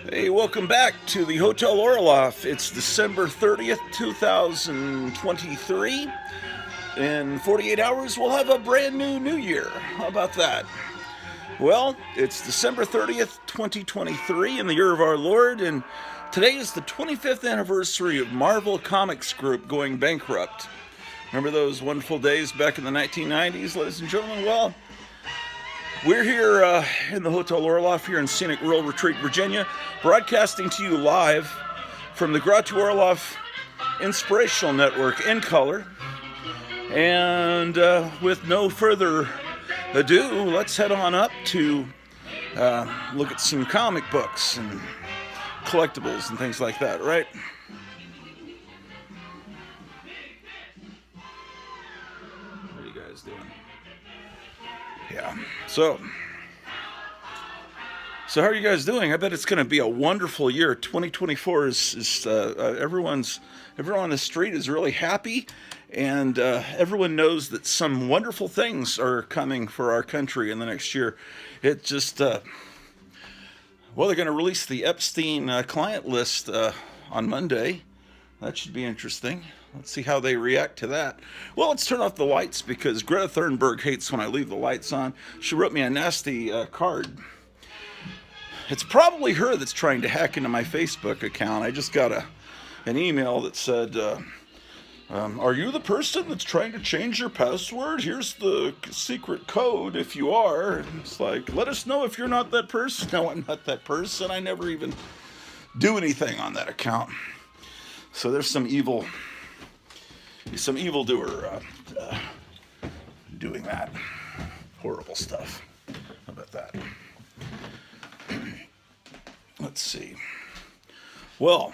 Hey, welcome back to the Hotel Orloff. It's December 30th, 2023. In 48 hours, we'll have a brand new year. How about that? Well, it's December 30th, 2023, in the year of our Lord, and today is the 25th anniversary of Marvel Comics Group going bankrupt. Remember those wonderful days back in the 1990s, ladies and gentlemen? Well, we're here in the Hotel Orloff here in scenic rural Retreat, Virginia, broadcasting to you live from the Gratu Orloff Inspirational Network in color. And with no further ado, let's head on up to look at some comic books and collectibles and things like that, right? What are you guys doing? Yeah. So how are you guys doing? I bet it's going to be a wonderful year. 2024 is everyone on the street is really happy, and everyone knows that some wonderful things are coming for our country in the next year. It just they're going to release the Epstein client list on Monday. That should be interesting. Let's see how they react to that. Well, let's turn off the lights because Greta Thunberg hates when I leave the lights on. She wrote me a nasty card. It's probably her that's trying to hack into my Facebook account. I just got an email that said, are you the person that's trying to change your password? Here's the secret code if you are. And it's like, let us know if you're not that person. No, I'm not that person. I never even do anything on that account. So there's some evildoer doing that horrible stuff. How about that? Let's see. Well,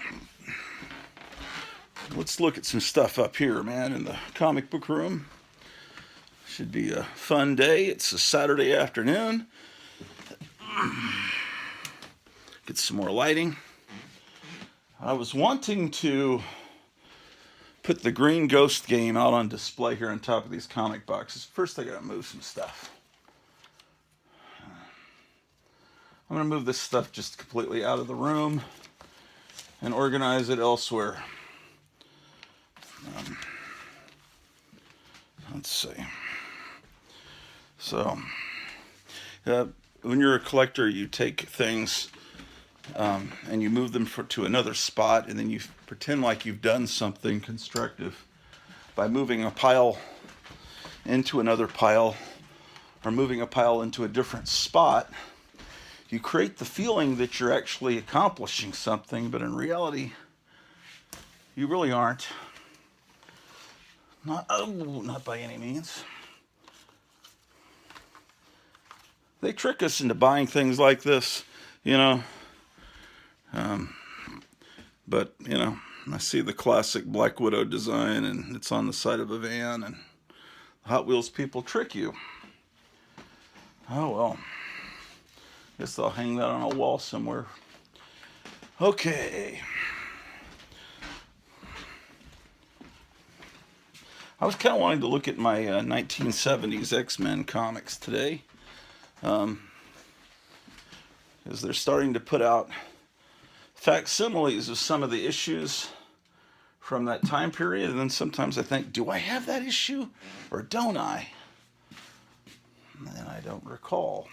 let's look at some stuff up here, man, in the comic book room. Should be a fun day. It's a Saturday afternoon. Get some more lighting. I was wanting to put the Green Ghost game out on display here on top of these comic boxes. First, I gotta move some stuff. I'm gonna move this stuff just completely out of the room and organize it elsewhere. Let's see. So, when you're a collector, you take things and you move them to another spot, and then you pretend like you've done something constructive by moving a pile into another pile or moving a pile into a different spot. You create the feeling that you're actually accomplishing something, but in reality, you really aren't. Not by any means. They trick us into buying things like this, you know. But, you know, I see the classic Black Widow design, and it's on the side of a van, and Hot Wheels people trick you. Oh, well. Guess I'll hang that on a wall somewhere. Okay. I was kind of wanting to look at my 1970s X-Men comics today. Because they're starting to put out facsimiles of some of the issues from that time period. And then sometimes I think, do I have that issue or don't I? And I don't recall.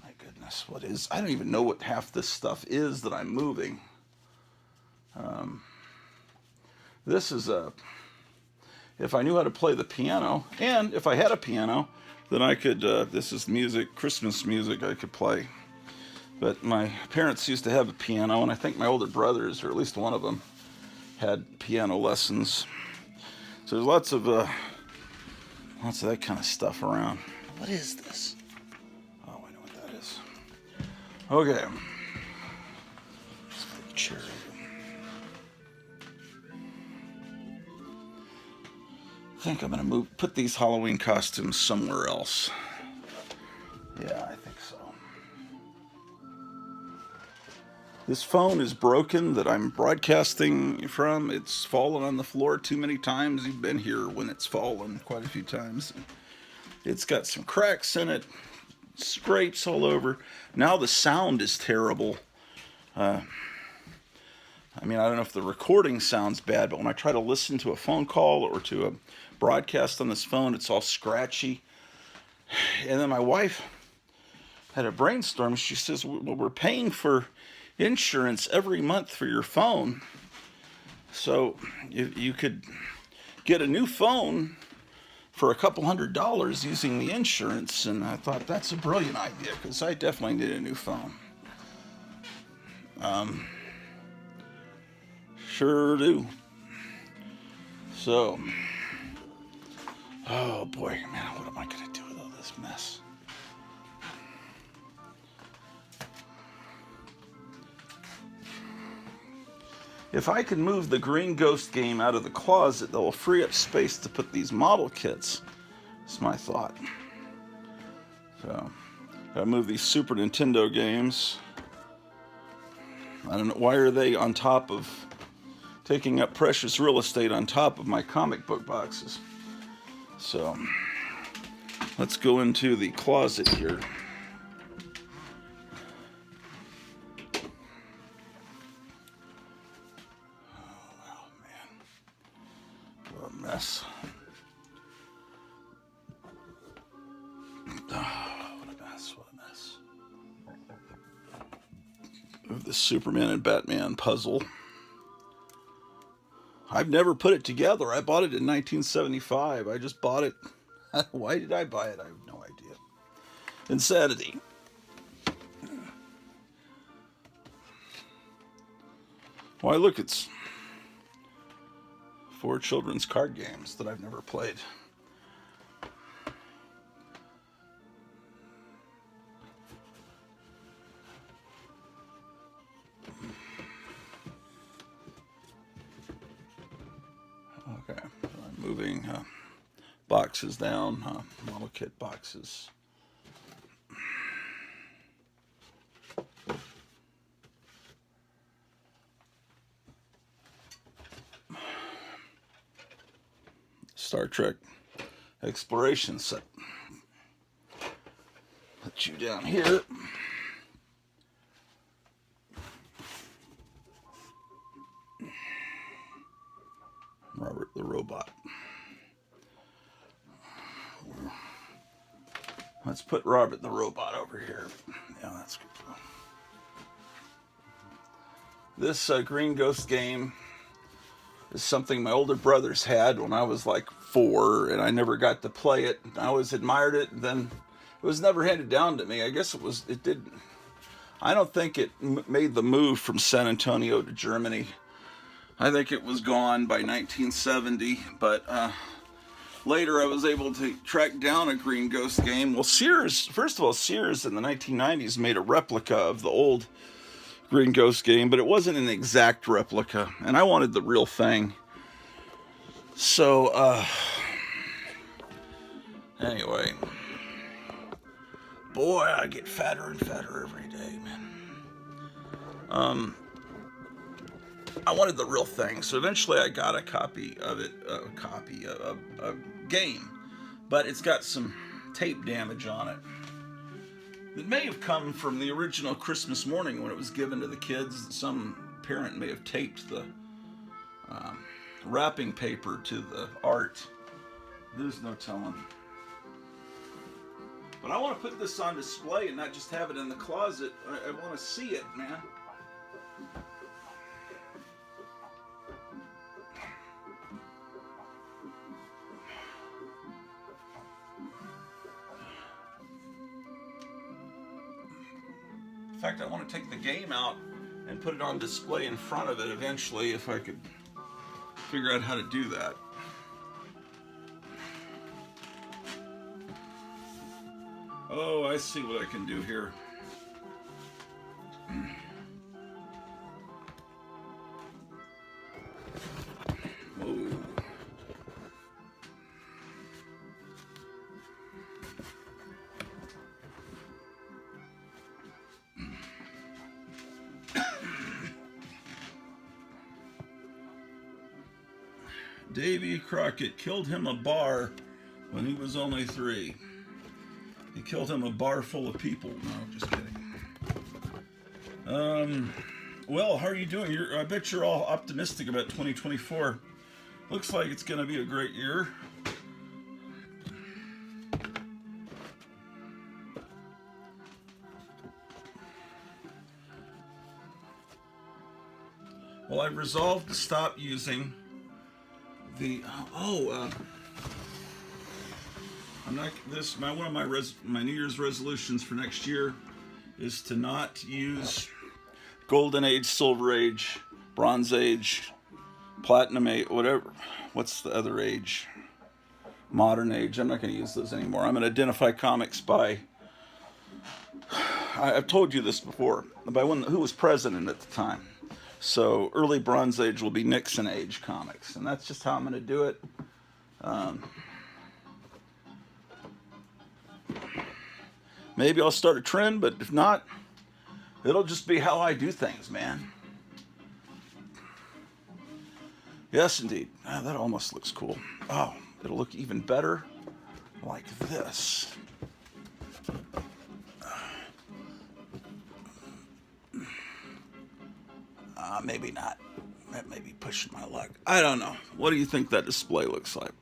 My goodness, what is... I don't even know what half this stuff is that I'm moving. This is a... If I knew how to play the piano, and if I had a piano, then I could, this is music, Christmas music I could play. But my parents used to have a piano, and I think my older brothers, or at least one of them, had piano lessons. So there's lots of that kind of stuff around. What is this? Oh, I know what that is. Okay. Let's put the chair. I think I'm going to put these Halloween costumes somewhere else. Yeah, I think so. This phone is broken that I'm broadcasting from. It's fallen on the floor too many times. You've been here when it's fallen quite a few times. It's got some cracks in it. scrapes all over. Now the sound is terrible. I mean, I don't know if the recording sounds bad, but when I try to listen to a phone call or to a broadcast on this phone, it's all scratchy. And then my wife had a brainstorm. She says, well, we're paying for insurance every month for your phone. So you could get a new phone for a couple $100 using the insurance. And I thought, that's a brilliant idea, because I definitely need a new phone. Sure do. So, oh boy, man, what am I going to do with all this mess? If I can move the Green Ghost game out of the closet, that will free up space to put these model kits. That's my thought. So, gotta move these Super Nintendo games. I don't know, why are they on top of, taking up precious real estate on top of my comic book boxes? So, let's go into the closet here. Oh, man. What a mess. Oh, what a mess, what a mess. Move the Superman and Batman puzzle. I've never put it together. I bought it in 1975. I just bought it. Why did I buy it? I have no idea. Insanity. Why, look, it's 4 children's card games that I've never played. Okay, I'm moving boxes down, model kit boxes. Star Trek exploration set. Put you down here. Robert the Robot. Let's put Robert the Robot over here. Yeah, that's good. This Green Ghost game is something my older brothers had when I was like 4, and I never got to play it. I always admired it, and then it was never handed down to me. I guess it didn't. I don't think it made the move from San Antonio to Germany. I think it was gone by 1970, but later I was able to track down a Green Ghost game. Well, Sears, first of all, Sears in the 1990s made a replica of the old Green Ghost game, but it wasn't an exact replica, and I wanted the real thing. So, anyway, boy, I get fatter and fatter every day, man. I wanted the real thing, so eventually I got a copy of it, a game, but it's got some tape damage on it. It may have come from the original Christmas morning when it was given to the kids. Some parent may have taped the wrapping paper to the art. There's no telling. But I want to put this on display and not just have it in the closet. I want to see it, man. In fact, I want to take the game out and put it on display in front of it eventually, if I could figure out how to do that. Oh, I see what I can do here. Whoa. Davy Crockett killed him a bar when he was only 3. He killed him a bar full of people. No, just kidding. Well, how are you doing? I bet you're all optimistic about 2024. Looks like it's going to be a great year. Well, I've resolved to stop using the I'm not this one of my New Year's resolutions for next year is to not use Golden Age, Silver Age, Bronze Age, Platinum Age, whatever. What's the other age? Modern Age. I'm not going to use those anymore. I'm going to identify comics by. I've told you this before. By who was president at the time. So early Bronze Age will be Nixon Age comics, and that's just how I'm going to do it. Maybe I'll start a trend, but if not, it'll just be how I do things, man. Yes, indeed. Ah, that almost looks cool. Oh, it'll look even better like this. Maybe not. That may be pushing my luck. I don't know. What do you think that display looks like?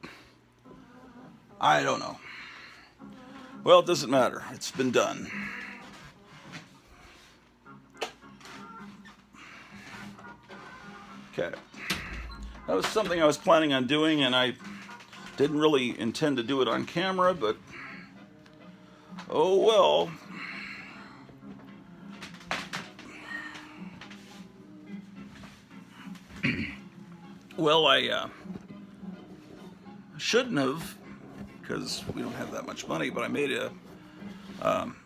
I don't know. Well, it doesn't matter. It's been done. Okay. That was something I was planning on doing, and I didn't really intend to do it on camera, but oh well. Well, I shouldn't have, because we don't have that much money, but I made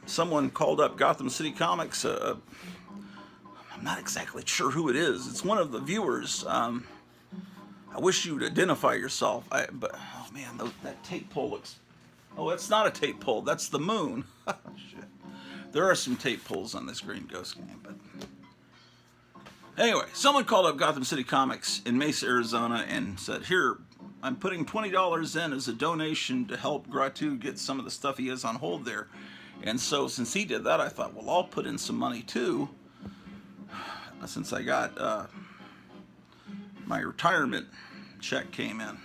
someone called up Gotham City Comics. I'm not exactly sure who it is. It's one of the viewers. I wish you'd identify yourself. But oh man, that tape pull looks. Oh, it's not a tape pull. That's the moon. Shit. There are some tape pulls on this Green Ghost game, but anyway, someone called up Gotham City Comics in Mesa, Arizona, and said, "Here, I'm putting $20 in as a donation to help Gratu get some of the stuff he has on hold there." And so, since he did that, I thought, well, I'll put in some money too, since I got my retirement check came in,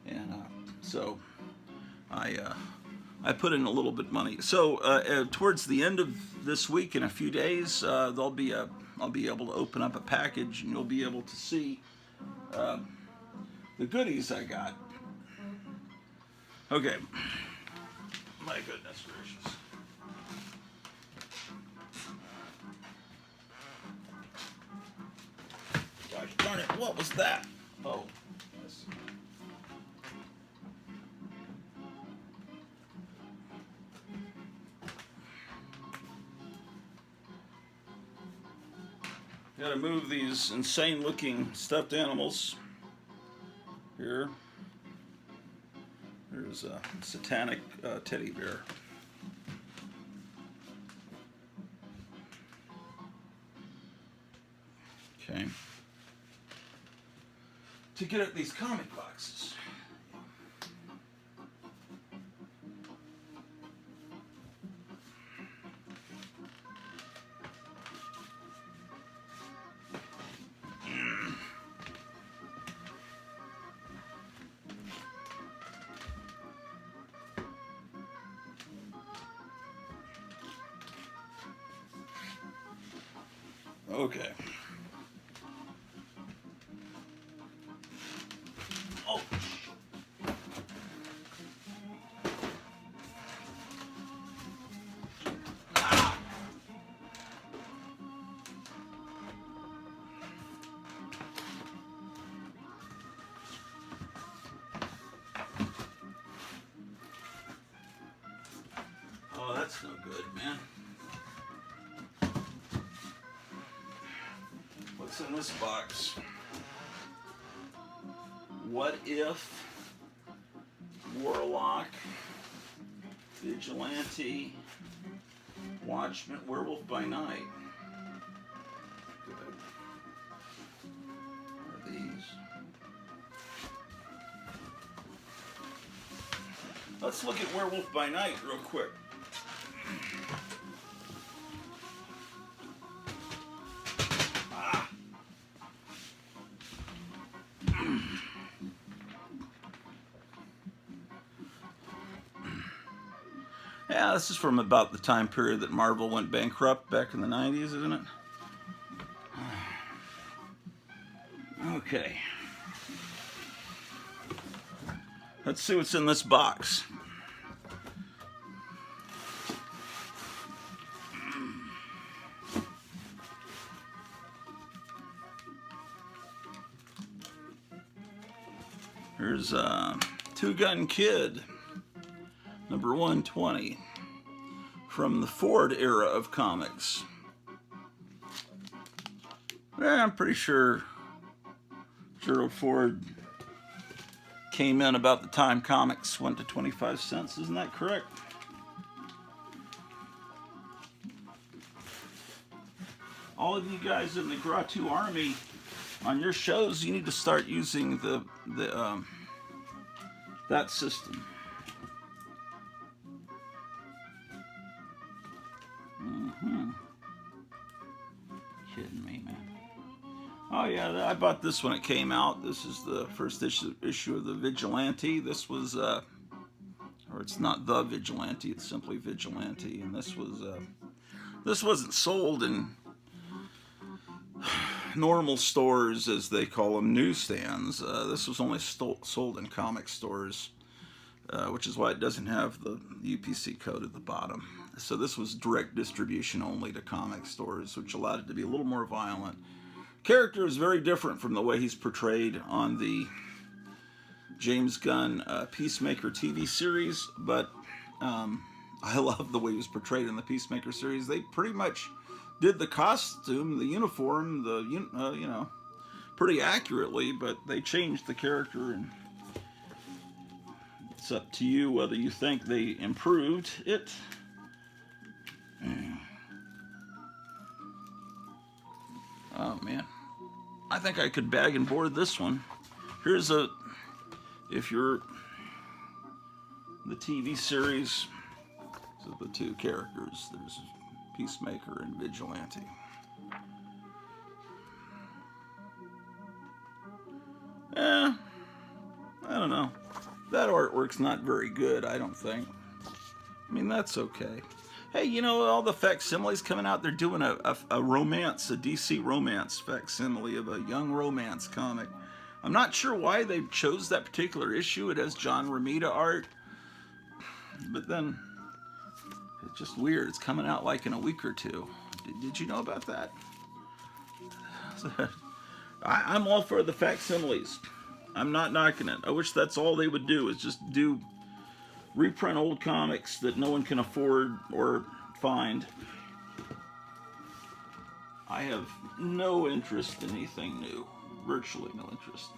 and so I put in a little bit of money. So towards the end of this week, in a few days, I'll be able to open up a package, and you'll be able to see the goodies I got. Okay. My goodness gracious. Gosh darn it, what was that? Oh. Gotta move these insane looking stuffed animals. Here. There's a satanic teddy bear. Okay. To get at these comic boxes. Okay. Oh. Ah. Oh, that's no good, man. What's in this box? What if Warlock, Vigilante, Watchman, Werewolf by Night? Good. What are these? Let's look at Werewolf by Night real quick. Yeah, this is from about the time period that Marvel went bankrupt back in the 90s, isn't it? Okay. Let's see what's in this box. Here's Two Gun Kid, number 120, from the Ford era of comics. Yeah, I'm pretty sure Gerald Ford came in about the time comics went to 25 cents. Isn't that correct? All of you guys in the Gratu Army, on your shows, you need to start using that system. Kidding me, man. Oh yeah, I bought this when it came out. This is the first issue of the Vigilante. This was, or it's not the Vigilante, it's simply Vigilante. And this wasn't sold in normal stores, as they call them, newsstands. This was only sold in comic stores, which is why it doesn't have the UPC code at the bottom. So this was direct distribution only to comic stores, which allowed it to be a little more violent. Character is very different from the way he's portrayed on the James Gunn Peacemaker TV series, but I love the way he was portrayed in the Peacemaker series. They pretty much did the costume, the uniform, pretty accurately, but they changed the character, and it's up to you whether you think they improved it. Oh man, I think I could bag and board this one. Here's if you're the TV series, so the two characters, there's Peacemaker and Vigilante. I don't know. That artwork's not very good, I don't think. I mean, that's okay. Hey, you know, all the facsimiles coming out, they're doing a romance, a DC romance facsimile of a young romance comic. I'm not sure why they chose that particular issue. It has John Romita art. But then, it's just weird. It's coming out like in a week or two. Did you know about that? I'm all for the facsimiles. I'm not knocking it. I wish that's all they would do, is just reprint old comics that no one can afford or find. I have no interest in anything new. Virtually no interest.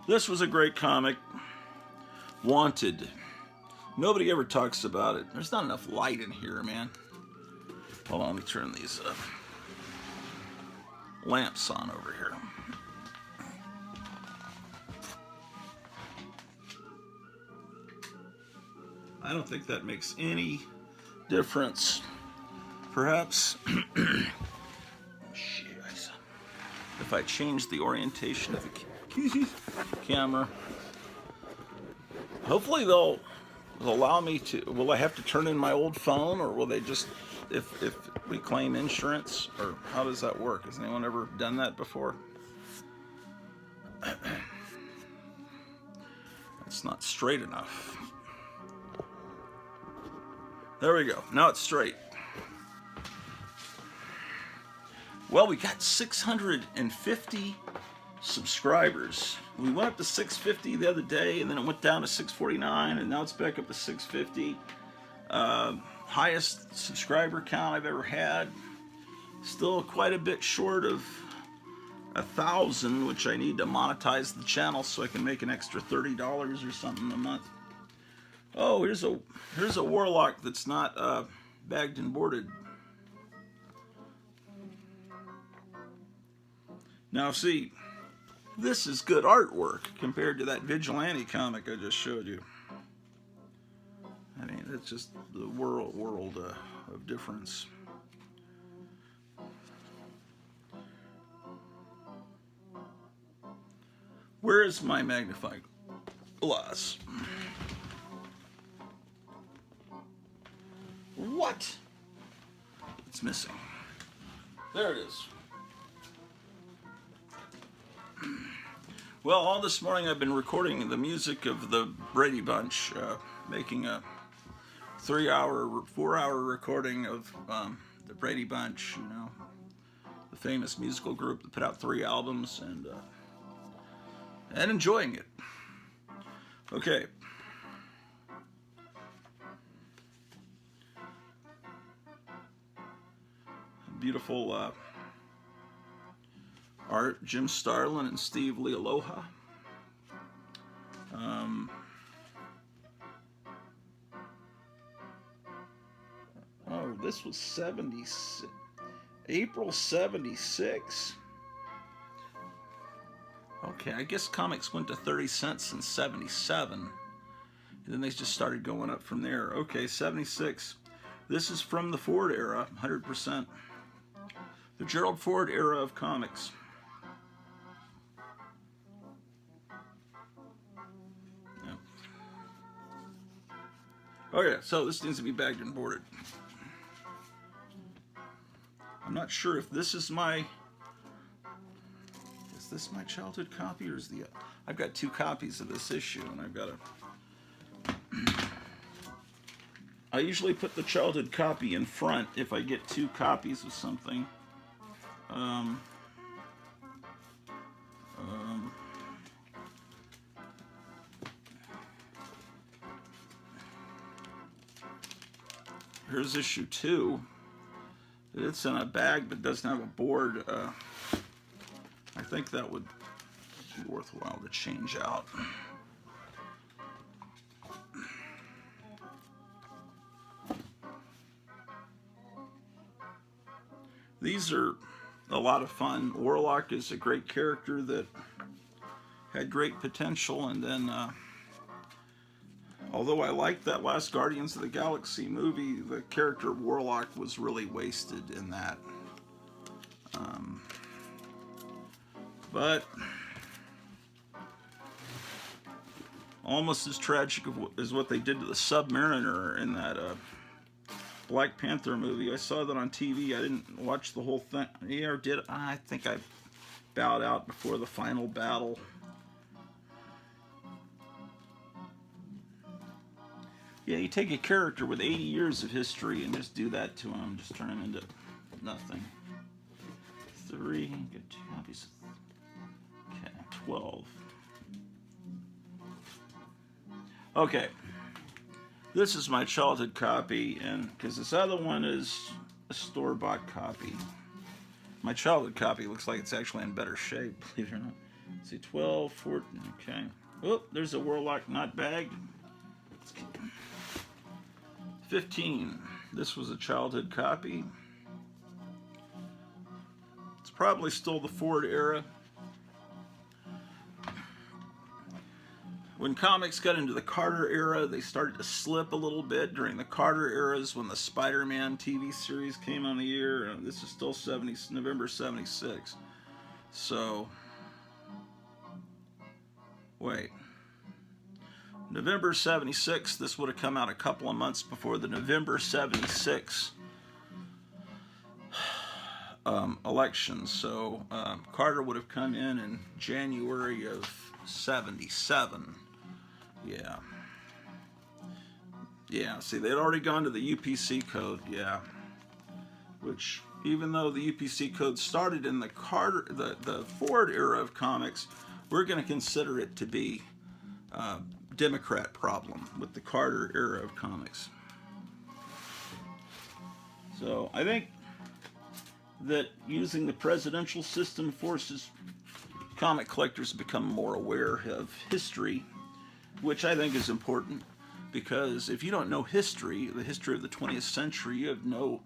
This was a great comic. Wanted. Nobody ever talks about it. There's not enough light in here, man. Hold on, let me turn these lamps on over here. I don't think that makes any difference. Perhaps if I change the orientation of the camera, hopefully they'll allow me to. Will I have to turn in my old phone, or will they just, if we claim insurance, or how does that work? Has anyone ever done that before? It's not straight enough. There we go. Now it's straight. Well, we got 650 subscribers. We went up to 650 the other day, and then it went down to 649, and now it's back up to 650. Highest subscriber count I've ever had. Still quite a bit short of 1,000, which I need to monetize the channel so I can make an extra $30 or something a month. Oh, here's a Warlock that's not bagged and boarded. Now see, this is good artwork compared to that Vigilante comic I just showed you. I mean, it's just the world of difference. Where is my magnifying glass? What? It's missing. There it is. Well, all this morning I've been recording the music of the Brady Bunch, making a 4-hour recording of the Brady Bunch, you know, the famous musical group that put out 3 albums, and enjoying it. Okay. Beautiful art, Jim Starlin and Steve Lealoha. Oh, this was 76, April 76. Okay, I guess comics went to 30 cents in 77. And then they just started going up from there. Okay, 76. This is from the Ford era, 100%. The Gerald Ford era of comics. Yep. Okay, so this needs to be bagged and boarded. I'm not sure if this is my... Is this my childhood copy or is the... I've got 2 copies of this issue and I've got to... I usually put the childhood copy in front if I get 2 copies of something. Here's issue 2. It's in a bag but doesn't have a board. I think that would be worthwhile to change out. These are a lot of fun. Orloff is a great character that had great potential, and then although I liked that last Guardians of the Galaxy movie, the character of Orloff was really wasted in that. But almost as tragic as what they did to the Submariner in that Black Panther movie. I saw that on TV. I didn't watch the whole thing. Yeah, or did I? Think I bowed out before the final battle. Yeah, you take a character with 80 years of history and just do that to him. Just turn him into nothing. 3, get 2 copies. Okay, 12. Okay. This is my childhood copy, and because this other one is a store-bought copy. My childhood copy looks like it's actually in better shape, believe it or not. Let's see, 12, 14, okay. Oh, there's a Warlock not bagged. 15. This was a childhood copy. It's probably still the Ford era. When comics got into the Carter era, they started to slip a little bit. During the Carter eras, when the Spider-Man TV series came on the air, this is still November 76. So, wait. November 76, this would have come out a couple of months before the November 76 election. So, Carter would have come in January of 77. Yeah, see, they'd already gone to the UPC code, yeah. Which, even though the UPC code started in the the Ford era of comics, we're going to consider it to be a Democrat problem with the Carter era of comics. So, I think that using the presidential system forces comic collectors to become more aware of history, which I think is important, because if you don't know history, the history of the 20th century, you have no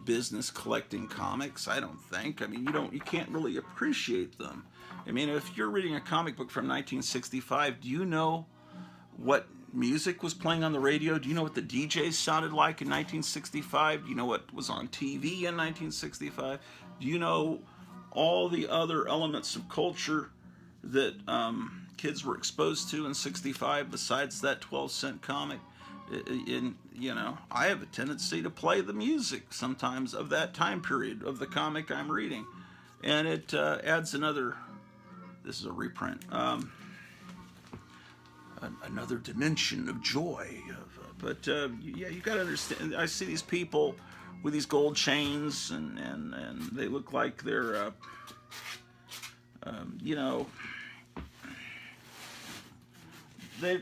business collecting comics, I don't think. I mean, you can't really appreciate them. I mean, if you're reading a comic book from 1965, do you know what music was playing on the radio? Do you know what the DJs sounded like in 1965? Do you know what was on TV in 1965? Do you know all the other elements of culture that kids were exposed to in 65 besides that 12-cent comic? In I have a tendency to play the music sometimes of that time period of the comic I'm reading, and it adds another. This is a reprint. Another dimension of joy. But yeah, you got to understand. I see these people with these gold chains, and they look like they're, you know, they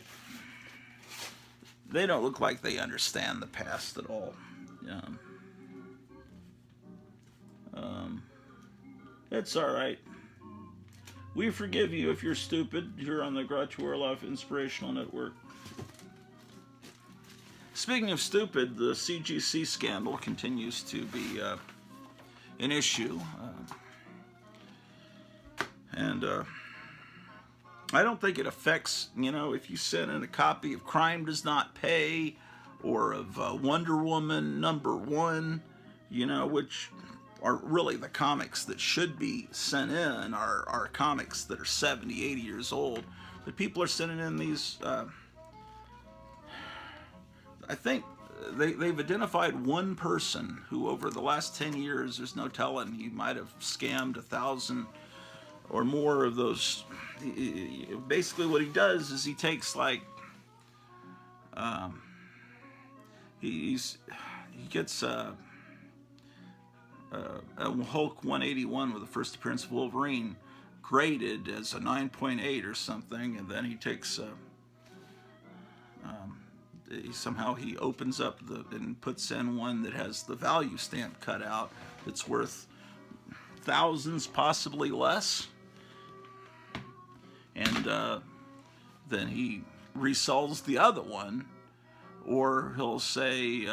they don't look like they understand the past at all. Um, um, it's all right. We forgive you if you're stupid. You're on the Groucho Orloff Inspirational Network. Speaking of stupid, the CGC scandal continues to be an issue. And I don't think it affects, if you send in a copy of Crime Does Not Pay or of Wonder Woman #1, which are really the comics that should be sent in, are comics that are 70, 80 years old. But people are sending in these, I think they've identified one person who over the last 10 years, there's no telling, he might have scammed 1,000 or more of those. Basically what he does is he takes he gets Hulk 181 with the first appearance of Wolverine graded as a 9.8 or something, and then he takes somehow he opens up and puts in one that has the value stamp cut out that's worth thousands, possibly less, and then he resells the other one, or he'll say,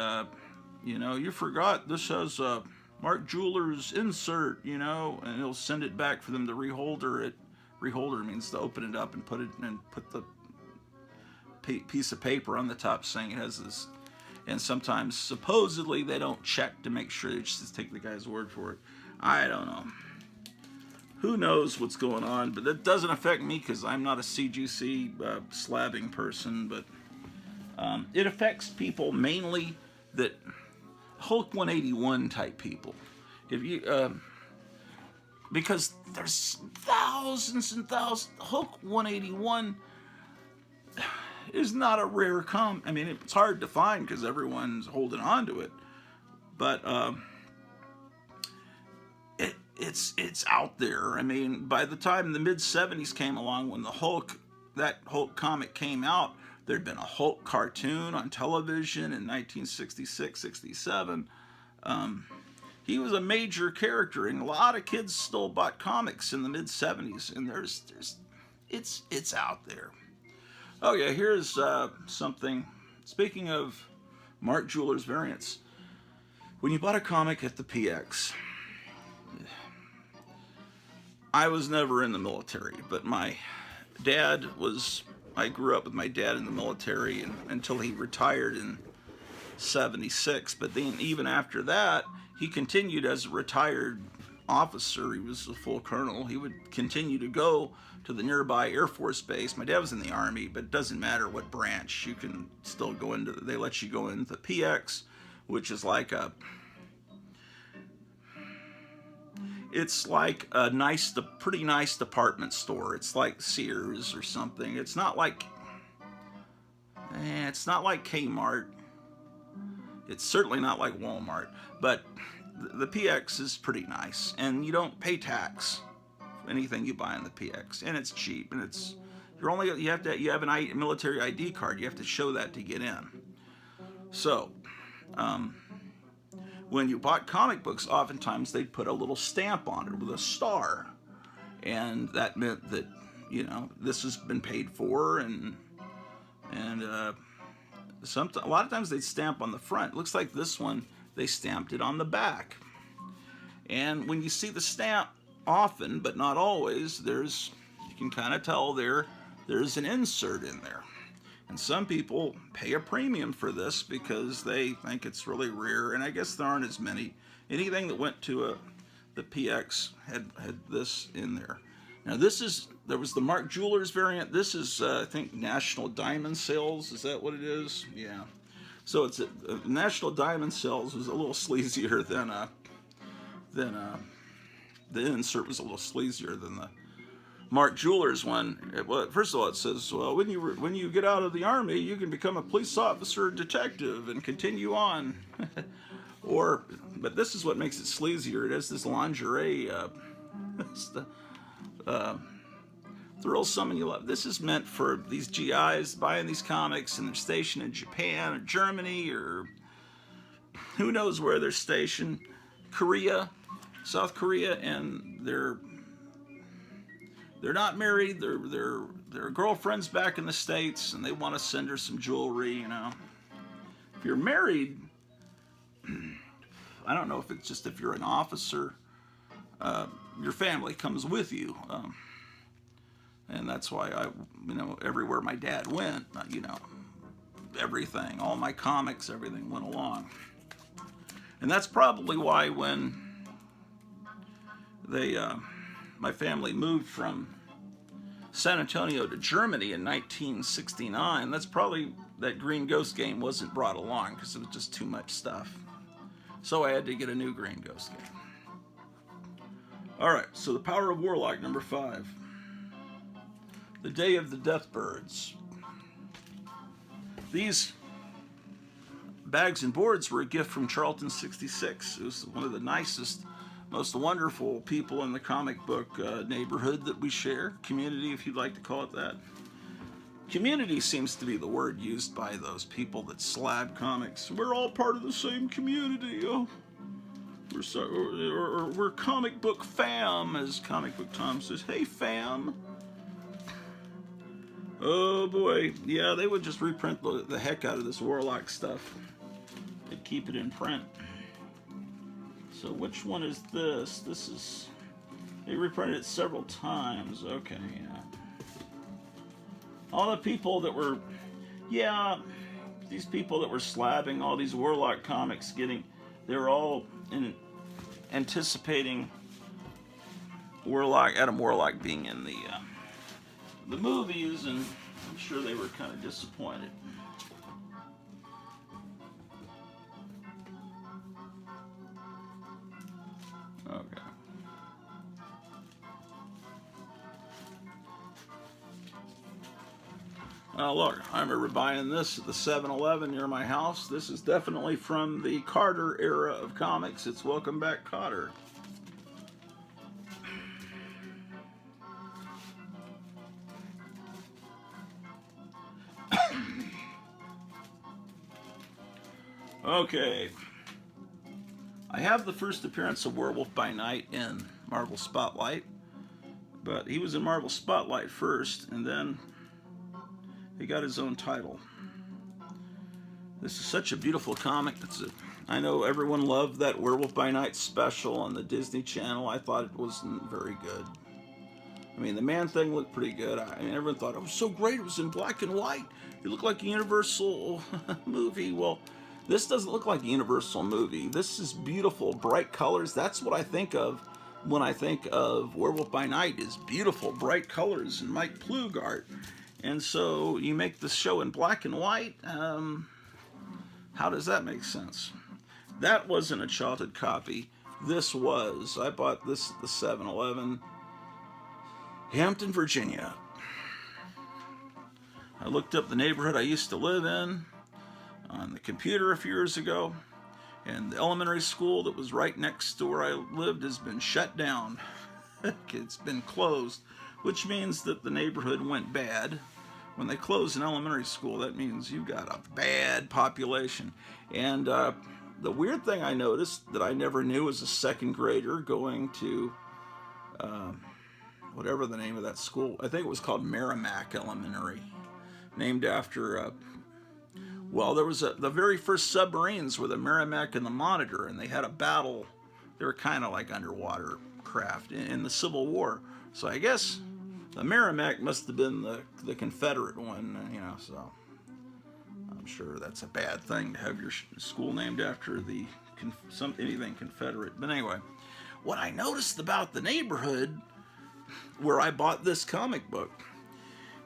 you forgot this has a Mark Jeweller's insert, and he'll send it back for them to reholder it. Reholder means to open it up and put the piece of paper on the top saying it has this. And sometimes supposedly they don't check to make sure, they just take the guy's word for it. I don't know. Who knows what's going on, but that doesn't affect me because I'm not a CGC slabbing person, but it affects people mainly that Hulk 181 type people. If you because there's thousands and thousands. Hulk 181 is not a rare comic. I mean, it's hard to find because everyone's holding on to it, but it's out there. I mean, by the time the mid-'70s came along, when that Hulk comic came out, there'd been a Hulk cartoon on television in 1966, 67. He was a major character, and a lot of kids still bought comics in the mid-'70s, and it's out there. Oh yeah, here's something. Speaking of Mark Jeweller's variants, when you bought a comic at the PX, I was never in the military, but my dad was. I grew up with my dad in the military until he retired in '76. But then even after that, he continued as a retired officer. He was a full colonel. He would continue to go to the nearby Air Force base. My dad was in the Army, but it doesn't matter what branch. You can still go into. They let you go into the PX, which is like it's like a pretty nice department store. It's like Sears or something. It's not like Kmart. It's certainly not like Walmart, but the PX is pretty nice, and you don't pay tax for anything you buy in the PX, and it's cheap, and you have a military ID card. You have to show that to get in. So, when you bought comic books, oftentimes they'd put a little stamp on it with a star, and that meant that this has been paid for, and a lot of times they'd stamp on the front. It looks like this one they stamped it on the back, and when you see the stamp, often but not always, you can kind of tell there's an insert in there. And some people pay a premium for this because they think it's really rare, and I guess there aren't as many. Anything that went to the PX had this in there. Now there was the Mark Jeweller's variant. This is I think National Diamond Sales. Is that what it is? Yeah. So it's National Diamond Cells was a little sleazier than the insert was a little sleazier than the Mark Jewelers one. Well, first of all, it says, well, when you get out of the army, you can become a police officer, or detective, and continue on. But this is what makes it sleazier. It has this lingerie. Thrill Summon You Love. This is meant for these GIs buying these comics and they're stationed in Japan or Germany or who knows where they're stationed, Korea, South Korea, and they're not married. They're girlfriends back in the States, and they want to send her some jewelry. You know, if you're married, I don't know if it's just if you're an officer, your family comes with you. And that's why everywhere my dad went, everything, all my comics, everything went along. And that's probably why when my family moved from San Antonio to Germany in 1969, that's probably that Green Ghost game wasn't brought along because it was just too much stuff. So I had to get a new Green Ghost game. All right, so the Power of Warlock, number 5. The Day of the Deathbirds. These bags and boards were a gift from Charlton 66. It was one of the nicest, most wonderful people in the comic book neighborhood that we share. Community, if you'd like to call it that. Community seems to be the word used by those people that slab comics. We're all part of the same community. Oh, we're comic book fam, as Comic Book Tom says. Hey, fam. Oh boy, yeah, they would just reprint the heck out of this Warlock stuff. They'd keep it in print. So which one is this? They reprinted it several times. Okay, yeah. All the people that were, these people that were slabbing all these Warlock comics they were all anticipating Adam Warlock being in the movies, and I'm sure they were kind of disappointed. Okay. Now look, I remember buying this at the 7-Eleven near my house. This is definitely from the Carter era of comics. It's Welcome Back, Kotter. Okay, I have the first appearance of Werewolf by Night in Marvel Spotlight, but he was in Marvel Spotlight first, and then he got his own title. This is such a beautiful comic. I know everyone loved that Werewolf by Night special on the Disney Channel. I thought it wasn't very good. I mean, the Man-Thing looked pretty good. Everyone thought it was so great. It was in black and white. It looked like a Universal movie. Well, this doesn't look like a Universal movie. This is beautiful, bright colors. That's what I think of when I think of Werewolf by Night, is beautiful, bright colors and Mike Plugart. And so you make this show in black and white. How does that make sense? That wasn't a childhood copy. This was. I bought this at the 7-Eleven, Hampton, Virginia. I looked up the neighborhood I used to live in on the computer a few years ago, and the elementary school that was right next to where I lived has been shut down. It's been closed, which means that the neighborhood went bad. When they close an elementary school, that means you've got a bad population. And the weird thing I noticed that I never knew as a second grader going to whatever the name of that school, I think it was called Merrimack Elementary, named after there was the very first submarines were the Merrimack and the Monitor, and they had a battle. They were kind of like underwater craft in the Civil War. So I guess the Merrimack must have been the Confederate one, so I'm sure that's a bad thing to have your school named after anything Confederate. But anyway, what I noticed about the neighborhood where I bought this comic book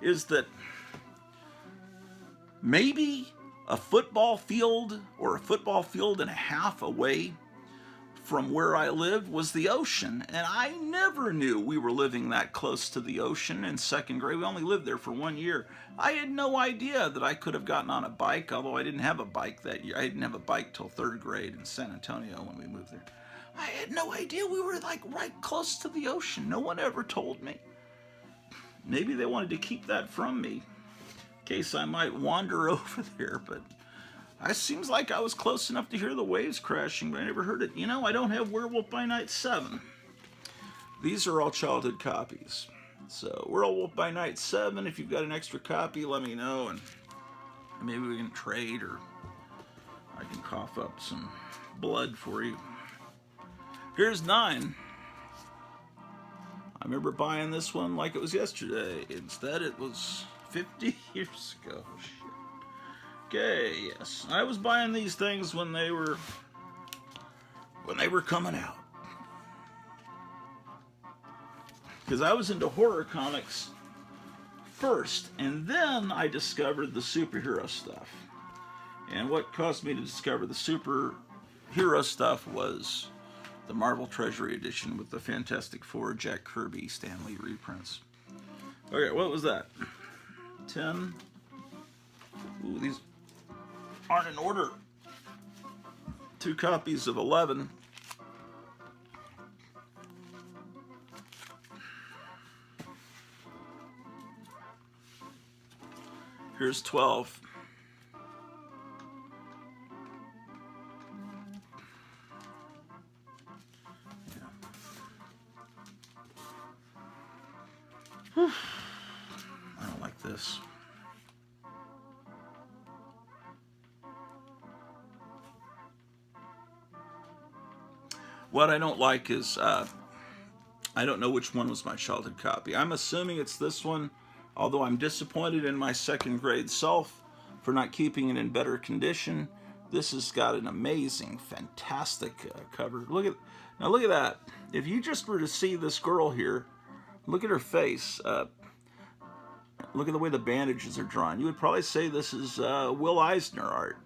is that maybe a football field or a football field and a half away from where I lived was the ocean. And I never knew we were living that close to the ocean in second grade. We only lived there for 1 year. I had no idea that I could have gotten on a bike, although I didn't have a bike that year. I didn't have a bike till third grade in San Antonio when we moved there. I had no idea we were like right close to the ocean. No one ever told me. Maybe they wanted to keep that from me in case I might wander over there, but it seems like I was close enough to hear the waves crashing, but I never heard it. You know, I don't have Werewolf by Night 7. These are all childhood copies. So, Werewolf by Night 7, if you've got an extra copy, let me know, and maybe we can trade, or I can cough up some blood for you. Here's 9. I remember buying this one like it was yesterday. Instead, it was 50 years ago. Shit. Okay, yes. I was buying these things when they were coming out. Because I was into horror comics first, and then I discovered the superhero stuff. And what caused me to discover the superhero stuff was the Marvel Treasury Edition with the Fantastic Four, Jack Kirby, Stan Lee reprints. Okay, what was that? 10. Ooh, these aren't in order. 2 copies of 11. Here's 12. Yeah. I don't like this. What I don't like is, I don't know which one was my childhood copy. I'm assuming it's this one, although I'm disappointed in my second grade self for not keeping it in better condition. This has got an amazing, fantastic cover. Look at that. If you just were to see this girl here, look at her face. Look at the way the bandages are drawn. You would probably say this is Will Eisner art.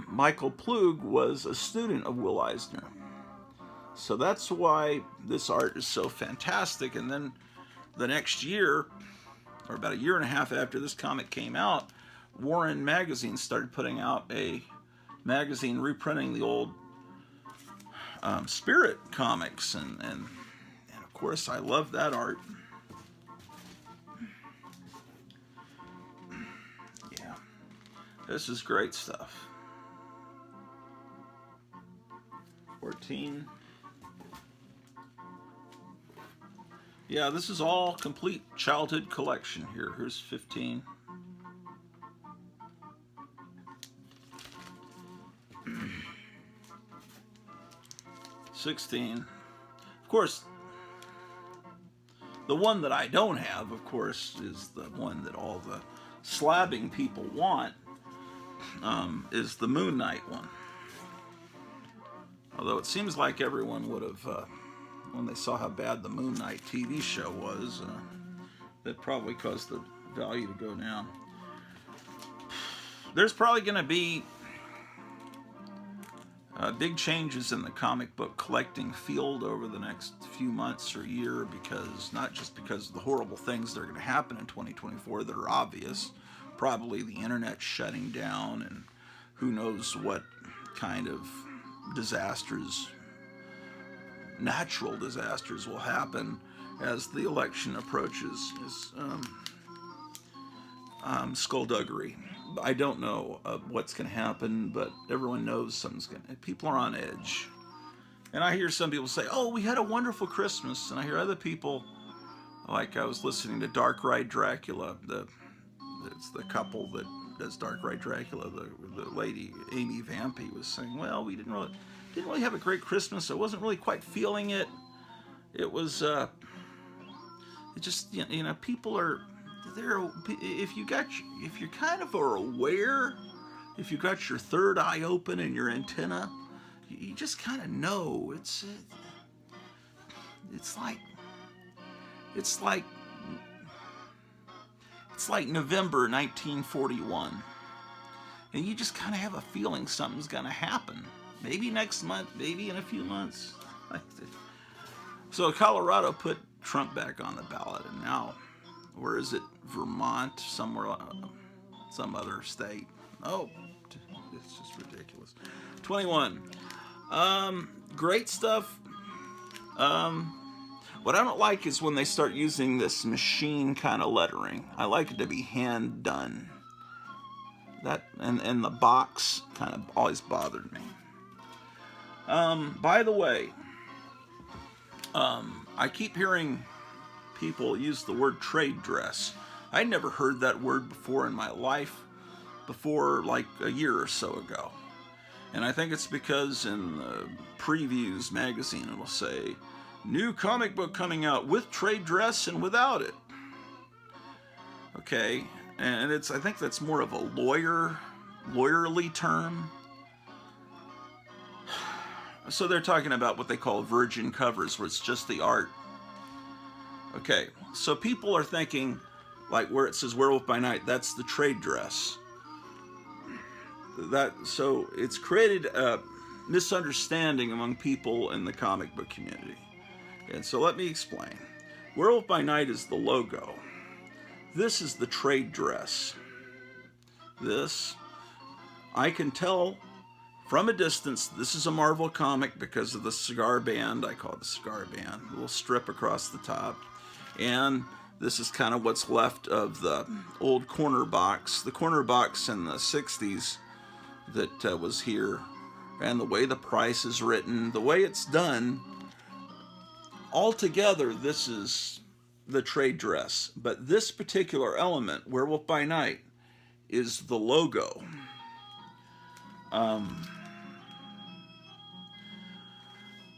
Michael Plug was a student of Will Eisner. So that's why this art is so fantastic. And then the next year, or about a year and a half after this comic came out, Warren Magazine started putting out a magazine reprinting the old Spirit comics. And of course, I love that art. Yeah, this is great stuff. 14. Yeah, this is all complete childhood collection here. Here's 15. $16. Of course, the one that I don't have, of course, is the one that all the slabbing people want, is the Moon Knight one. Although it seems like everyone would have, when they saw how bad the Moon Knight TV show was, that probably caused the value to go down. There's probably going to be big changes in the comic book collecting field over the next few months or year, because not just because of the horrible things that are going to happen in 2024 that are obvious, probably the internet shutting down, and who knows what kind of disasters, natural disasters, will happen as the election approaches. Is skullduggery. I don't know what's going to happen, but everyone knows something's going to. People are on edge, and I hear some people say, "Oh, we had a wonderful Christmas," and I hear other people, like I was listening to Dark Ride Dracula. It's the couple that does Dark Ride Dracula. The lady Amy Vampy was saying, "Well, we didn't really have a great Christmas. I wasn't really quite feeling it. It was it just, you know, people are there. If you're kind of aware, if you got your third eye open and your antenna, you just kind of know it's like November 1941, and you just kind of have a feeling something's going to happen. Maybe next month, maybe in a few months. So Colorado put Trump back on the ballot, and now, where is it? Vermont, somewhere, some other state. Oh, it's just ridiculous. 21. Great stuff. What I don't like is when they start using this machine kind of lettering. I like it to be hand done. That and the box kind of always bothered me. By the way, I keep hearing people use the word trade dress. I'd never heard that word before in my life, before like a year or so ago. And I think it's because in the previews magazine it'll say, new comic book coming out with trade dress and without it. Okay, and I think that's more of a lawyerly term. So they're talking about what they call virgin covers, where it's just the art. Okay, so people are thinking, like where it says Werewolf by Night, that's the trade dress. So it's created a misunderstanding among people in the comic book community. And so let me explain. Werewolf by Night is the logo. This is the trade dress. This, I can tell from a distance, this is a Marvel comic because of the cigar band. I call it the cigar band. A little strip across the top. And this is kind of what's left of the old corner box. The corner box in the 60s that was here. And the way the price is written, the way it's done, altogether, this is the trade dress. But this particular element, Werewolf by Night, is the logo.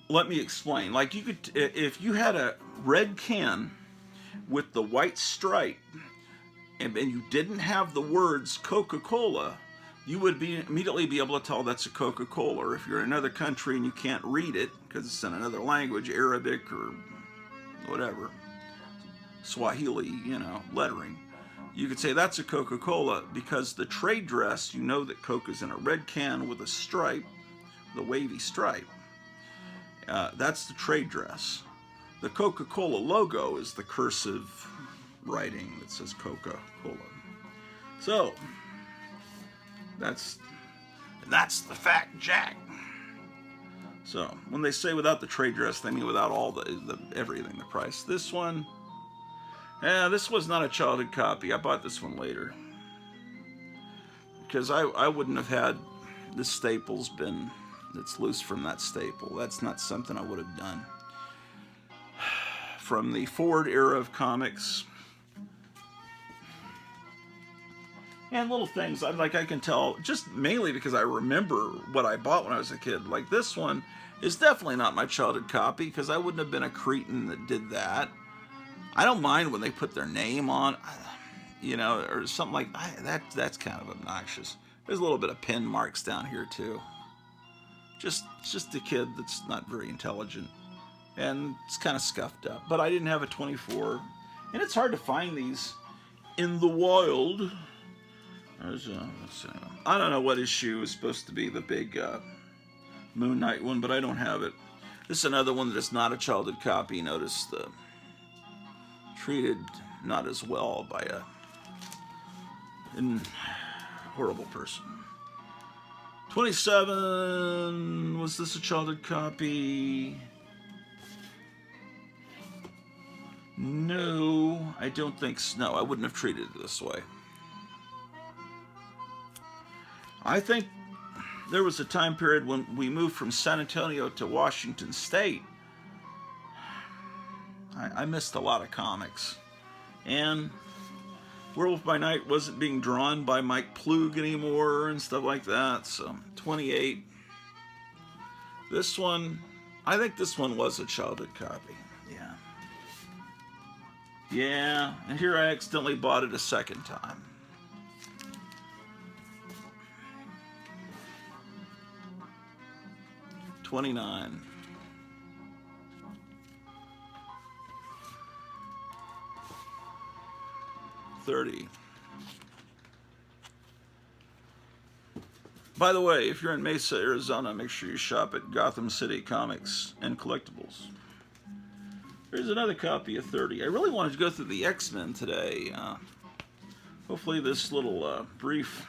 Let me explain. Like you could, if you had a red can with the white stripe, and you didn't have the words Coca-Cola, you would immediately be able to tell that's a Coca-Cola. Or if you're in another country and you can't read it because it's in another language, Arabic or whatever, Swahili, lettering, you could say that's a Coca-Cola because the trade dress, you know that Coke is in a red can with a stripe, the wavy stripe. That's the trade dress. The Coca-Cola logo is the cursive writing that says Coca-Cola. So, that's the fact, Jack. So, when they say without the trade dress, they mean without all the everything, the price. This one, this was not a childhood copy. I bought this one later. Because I wouldn't have had this staples been that's loose from that staple. That's not something I would have done. From the Ford era of comics. And little things, I can tell, just mainly because I remember what I bought when I was a kid. Like this one is definitely not my childhood copy, because I wouldn't have been a cretin that did that. I don't mind when they put their name on, or something like that. That's kind of obnoxious. There's a little bit of pin marks down here too. Just a kid that's not very intelligent, and it's kind of scuffed up. But I didn't have a 24, and it's hard to find these in the wild. Let's see. I don't know what issue is supposed to be the big Moon Knight one, but I don't have it. This is another one that is not a childhood copy. Notice the treated not as well by a horrible person. 27, was this a childhood copy? No, I don't think so. No, I wouldn't have treated it this way. I think there was a time period when we moved from San Antonio to Washington State. I missed a lot of comics. And Werewolf by Night wasn't being drawn by Mike Plug anymore and stuff like that. So, 28. This one, I think this one was a childhood copy. Yeah. Yeah, and here I accidentally bought it a second time. $29. 30. By the way, if you're in Mesa, Arizona, make sure you shop at Gotham City Comics and Collectibles. Here's another copy of 30. I really wanted to go through the X-Men today. Hopefully this little brief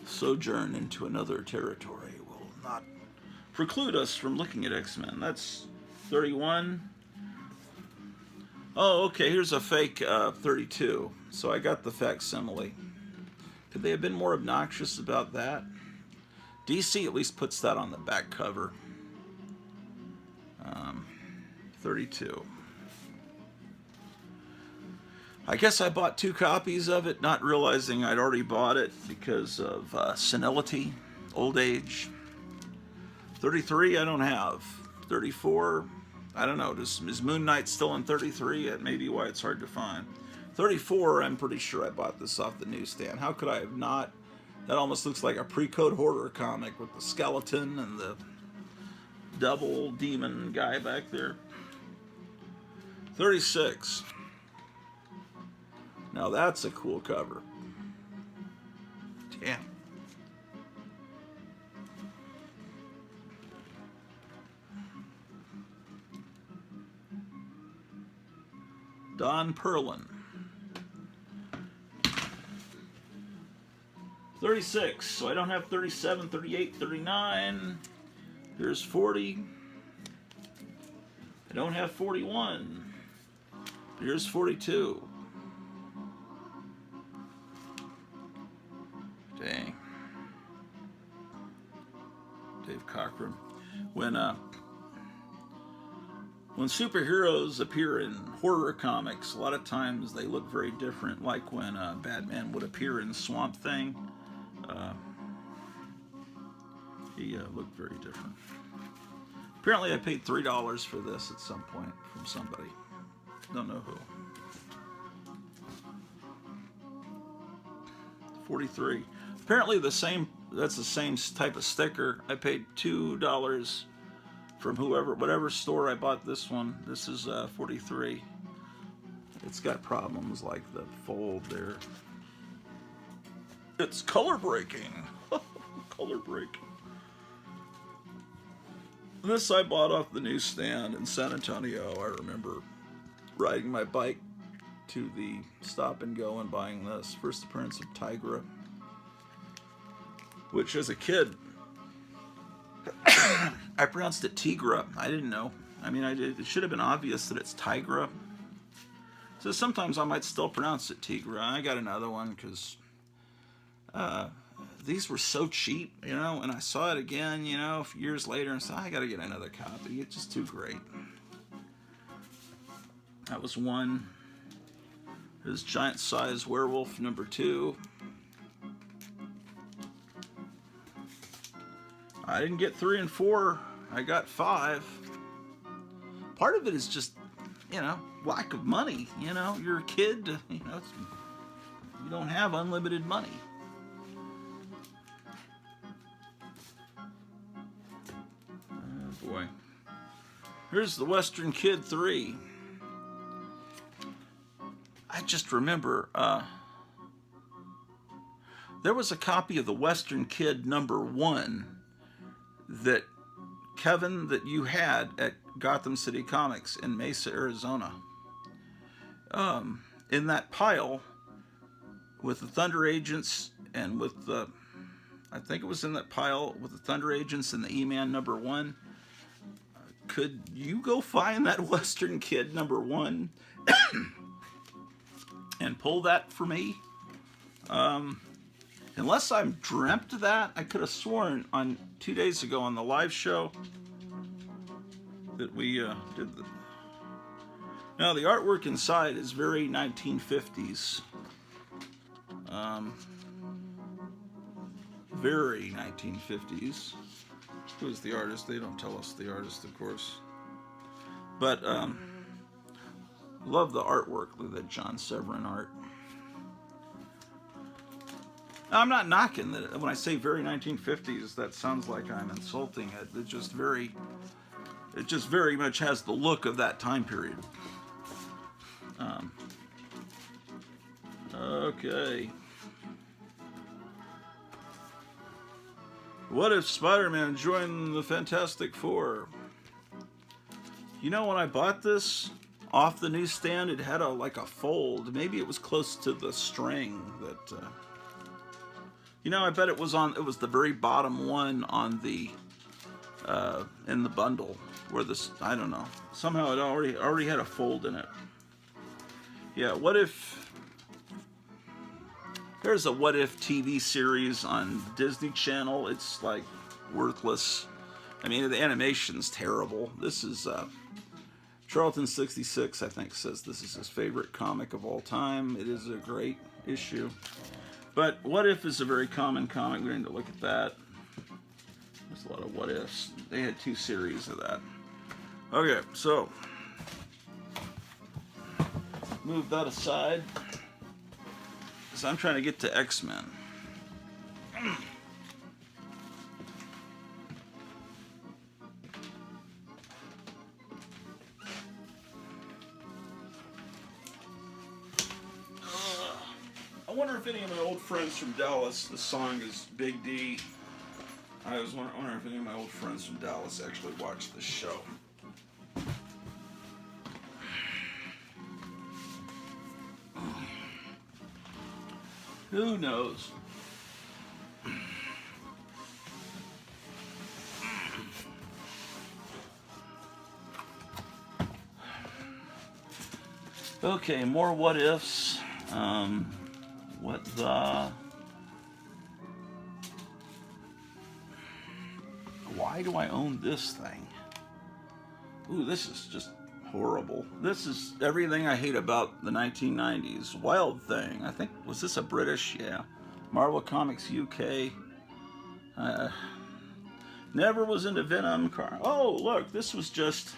sojourn into another territory will not preclude us from looking at X-Men. That's 31. Oh, okay, here's a fake 32. So I got the facsimile. Could they have been more obnoxious about that? DC at least puts that on the back cover. 32. I guess I bought 2 copies of it, not realizing I'd already bought it because of senility, old age. 33 I don't have. 34, I don't know. Is Moon Knight still in 33? That may be why it's hard to find. 34, I'm pretty sure I bought this off the newsstand. How could I have not? That almost looks like a pre-code horror comic with the skeleton and the double demon guy back there. 36. Now that's a cool cover. Damn. Don Perlin. 36, so I don't have 37, 38, 39. Here's 40. I don't have 41. Here's 42. Dang. Dave Cockrum. When superheroes appear in horror comics, a lot of times they look very different, like when Batman would appear in Swamp Thing. He looked very different. Apparently I paid $3 for this at some point from somebody. Don't know who. 43. Apparently that's the same type of sticker. I paid $2 from whatever store I bought this one. This is 43. It's got problems like the fold there. It's color breaking. Color breaking. This I bought off the newsstand in San Antonio. I remember riding my bike to the Stop and Go and buying this. First appearance of Tigra, which as a kid I pronounced it Tigra. I didn't know. I mean, it should have been obvious that it's Tigra. So sometimes I might still pronounce it Tigra. I got another one because these were so cheap, you know, and I saw it again, you know, a few years later and said, I got to get another copy. It's just too great. That was one. There's Giant Size Werewolf number 2. I didn't get 3 and 4. I got 5. Part of it is just, you know, lack of money. You know, you're a kid, you know, you don't have unlimited money. Oh boy. Here's the Western Kid 3. I just remember there was a copy of the Western Kid number 1 that Kevin, that you had at Gotham City Comics in Mesa, Arizona. In that pile with the Thunder Agents and with the, I think it was in that pile with the Thunder Agents and the E-Man number 1. Could you go find that Western Kid number 1 and pull that for me? Unless I'm dreamt that, I could have sworn on 2 days ago on the live show that we did the. Now the artwork inside is very 1950s. Very 1950s. Who's the artist? They don't tell us the artist, of course. But love the artwork. Look at that John Severin art. I'm not knocking that. When I say very 1950s, that sounds like I'm insulting it. It just very much has the look of that time period. Okay. What if Spider-Man joined the Fantastic Four? You know, when I bought this off the newsstand, it had like a fold. Maybe it was close to the string that. You know, I bet it was the very bottom one on the in the bundle where this. I don't know. Somehow it already had a fold in it. Yeah. What if? There's a What If TV series on Disney Channel. It's like worthless. I mean, the animation's terrible. This is Charlton66, I think, says this is his favorite comic of all time. It is a great issue. But What If is a very common comic. We need to look at that. There's a lot of What Ifs. They had 2 series of that. Okay, so move that aside. So I'm trying to get to X-Men. I wonder if any of my old friends from Dallas, the song is Big D. I was wondering if any of my old friends from Dallas actually watched this show. Who knows? Okay, more what ifs. What the? Why do I own this thing? Ooh, this is just horrible. This is everything I hate about the 1990s. Wild Thing. I think, was this a British? Yeah. Marvel Comics UK. Never was into Venom. Oh, look, this was just...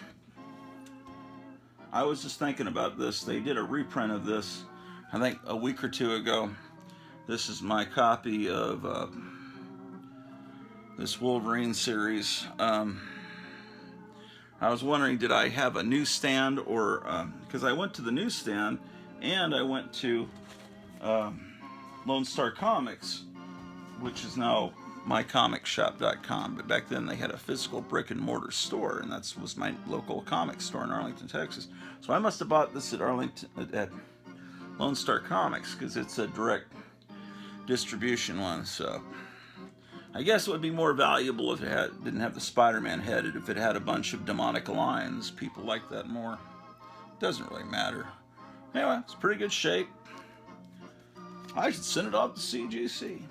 I was just thinking about this. They did a reprint of this, I think, a week or 2 ago. This is my copy of this Wolverine series. I was wondering, did I have a newsstand or... because I went to the newsstand and I went to Lone Star Comics, which is now mycomicshop.com. But back then they had a physical brick and mortar store, and that was my local comic store in Arlington, Texas. So I must have bought this at Lone Star Comics because it's a direct distribution one. So I guess it would be more valuable if it didn't have the Spider-Man head. If it had a bunch of demonic lines, people like that more. Doesn't really matter. Anyway, it's pretty good shape. I should send it off to CGC.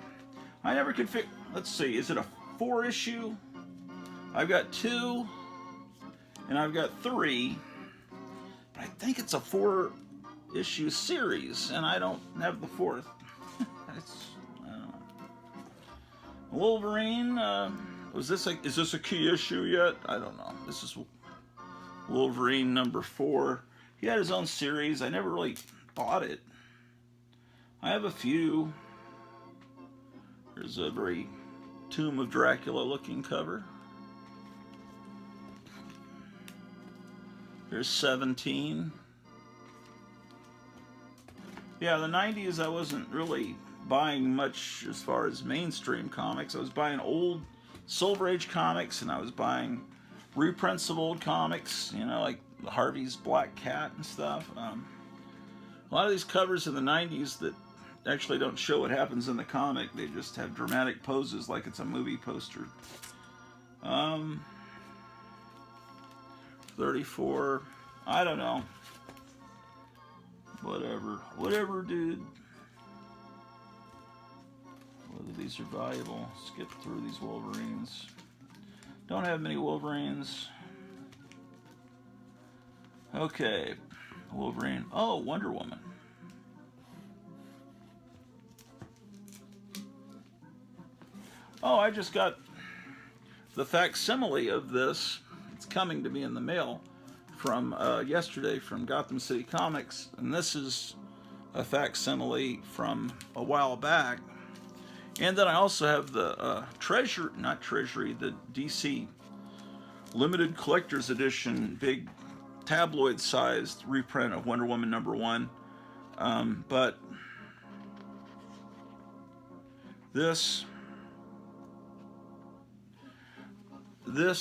I never could figure. Let's see, is it a 4-issue? I've got 2, and I've got 3. But I think it's a 4-issue series, and I don't have the 4th. I don't know. Wolverine. Is this a key issue yet? I don't know. This is Wolverine number 4. He had his own series. I never really bought it. I have a few. There's a very Tomb of Dracula looking cover. There's 17. Yeah, the 90s I wasn't really buying much as far as mainstream comics. I was buying old Silver Age comics, and I was buying reprints of old comics, you know, like Harvey's Black Cat and stuff. A lot of these covers in the 90s that actually don't show what happens in the comic. They just have dramatic poses like it's a movie poster. 34. I don't know. Whatever, dude. Whether these are valuable. Skip through these Wolverines. Don't have many Wolverines. Okay. Wolverine. Oh, Wonder Woman. Oh, I just got the facsimile of this. It's coming to me in the mail from yesterday from Gotham City Comics. And this is a facsimile from a while back. And then I also have the the DC Limited Collector's Edition, big tabloid-sized reprint of Wonder Woman #1. But This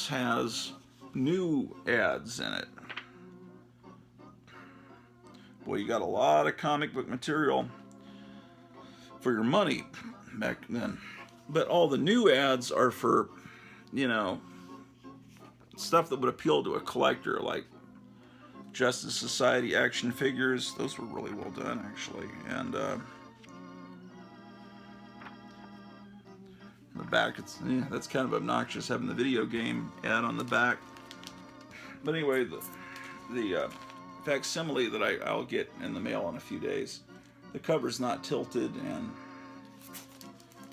has new ads in it. Boy, you got a lot of comic book material for your money back then. But all the new ads are for, you know, stuff that would appeal to a collector, like Justice Society action figures. Those were really well done, actually. And the back, that's kind of obnoxious having the video game ad on the back. But anyway, the facsimile that I'll get in the mail in a few days, the cover's not tilted,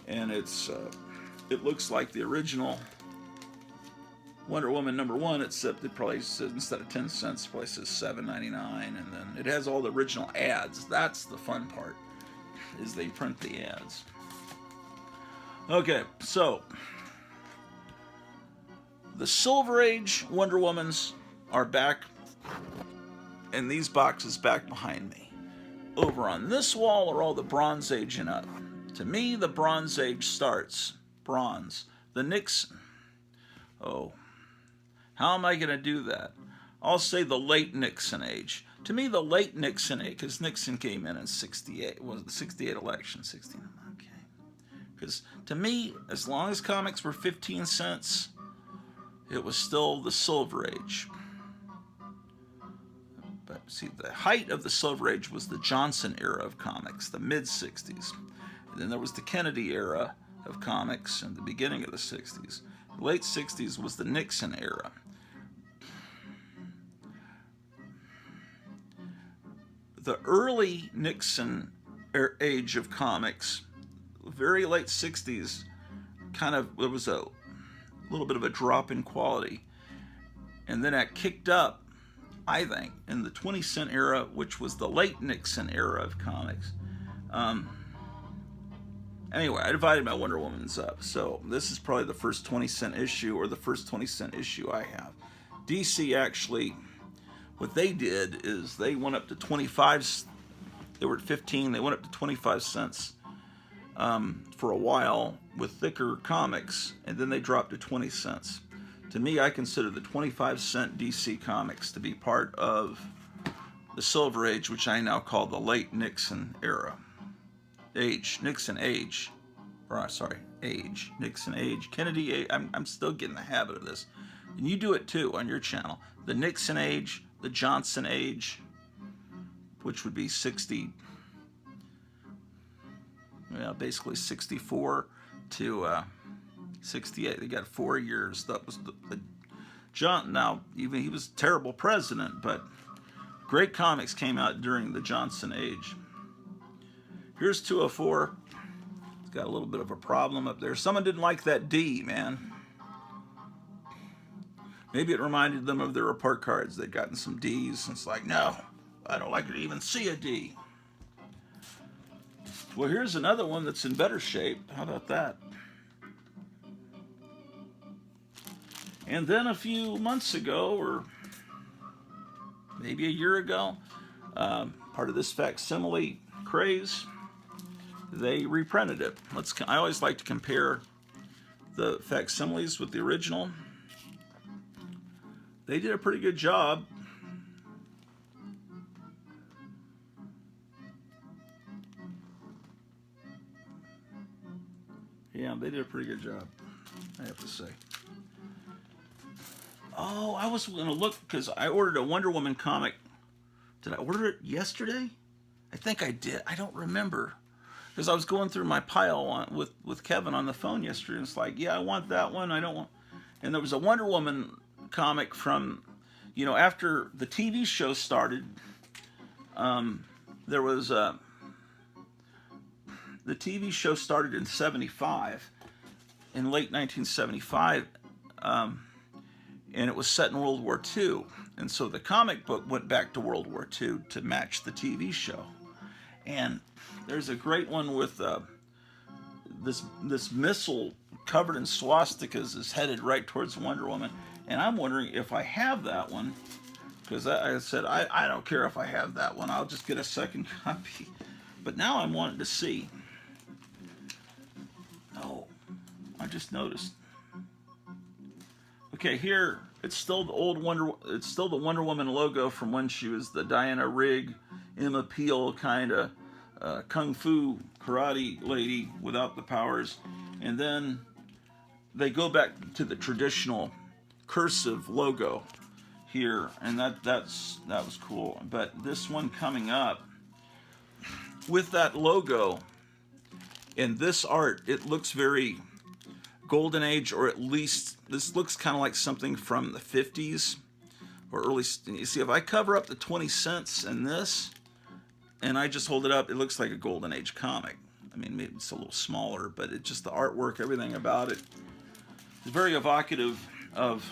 and it looks like the original Wonder Woman #1, except it probably says, instead of 10 cents, it probably says $7.99, and then it has all the original ads. That's the fun part, is they print the ads. Okay, so the Silver Age Wonder Womans are back, and these boxes back behind me. Over on this wall are all the Bronze Age and up. To me, the Bronze Age starts. Bronze. The Nixon. Oh. How am I going to do that? I'll say the late Nixon age. To me, the late Nixon age, because Nixon came in 68. Was the 68 election? 16. Okay. Because to me, as long as comics were 15 cents, it was still the Silver Age. But see, the height of the Silver Age was the Johnson era of comics, the mid-60s. And then there was the Kennedy era of comics in the beginning of the 60s. The late 60s was the Nixon era. The early Nixon age of comics, very late 60s, there was a little bit of a drop in quality. And then that kicked up, I think, in the 20-cent era, which was the late Nixon era of comics. Anyway, I divided my Wonder Womans up. So this is probably the first 20-cent issue, or the first 20-cent issue I have. DC actually, what they did is they went up to 25. They were at 15. They went up to 25 cents for a while with thicker comics, and then they dropped to 20 cents. To me, I consider the 25-cent DC comics to be part of the Silver Age, which I now call the late Nixon era. Nixon age. Nixon age. Kennedy age. I'm still getting the habit of this. And you do it too on your channel. The Nixon age, the Johnson age, which would be 60, basically 64 to 68. They got 4 years. That was the John. Now, even he was a terrible president, but great comics came out during the Johnson age. Here's 204. It's got a little bit of a problem up there. Someone didn't like that D, man. Maybe it reminded them of their report cards. They'd gotten some D's, and it's like, no, I don't like to even see a D. Well, here's another one that's in better shape. How about that? And then a few months ago, or maybe a year ago, part of this facsimile craze, they reprinted it. I always like to compare the facsimiles with the original. They did a pretty good job. Yeah, they did a pretty good job, I have to say. Oh, I was going to look, because I ordered a Wonder Woman comic. Did I order it yesterday? I think I did. I don't remember. Because I was going through my pile with Kevin on the phone yesterday, and it's like, yeah, I want that one. I don't want... And there was a Wonder Woman comic from, after the TV show started, there was the TV show started in 75, in late 1975, and it was set in World War II. And so the comic book went back to World War II to match the TV show. And there's a great one with this missile covered in swastikas is headed right towards Wonder Woman. And I'm wondering if I have that one, because I said, I don't care if I have that one. I'll just get a second copy. But now I'm wanting to see. just noticed. Okay, here it's still the old It's still the Wonder Woman logo from when she was the Diana Rigg, Emma Peel kind of kung fu karate lady without the powers, and then they go back to the traditional cursive logo here, and that was cool. But this one coming up with that logo and this art, it looks very golden age, or at least this looks kind of like something from the 50s or early. You see, if I cover up the 20 cents in this and I just hold it up, it looks like a golden age comic. I mean, maybe it's a little smaller, but it just, the artwork, everything about it is very evocative of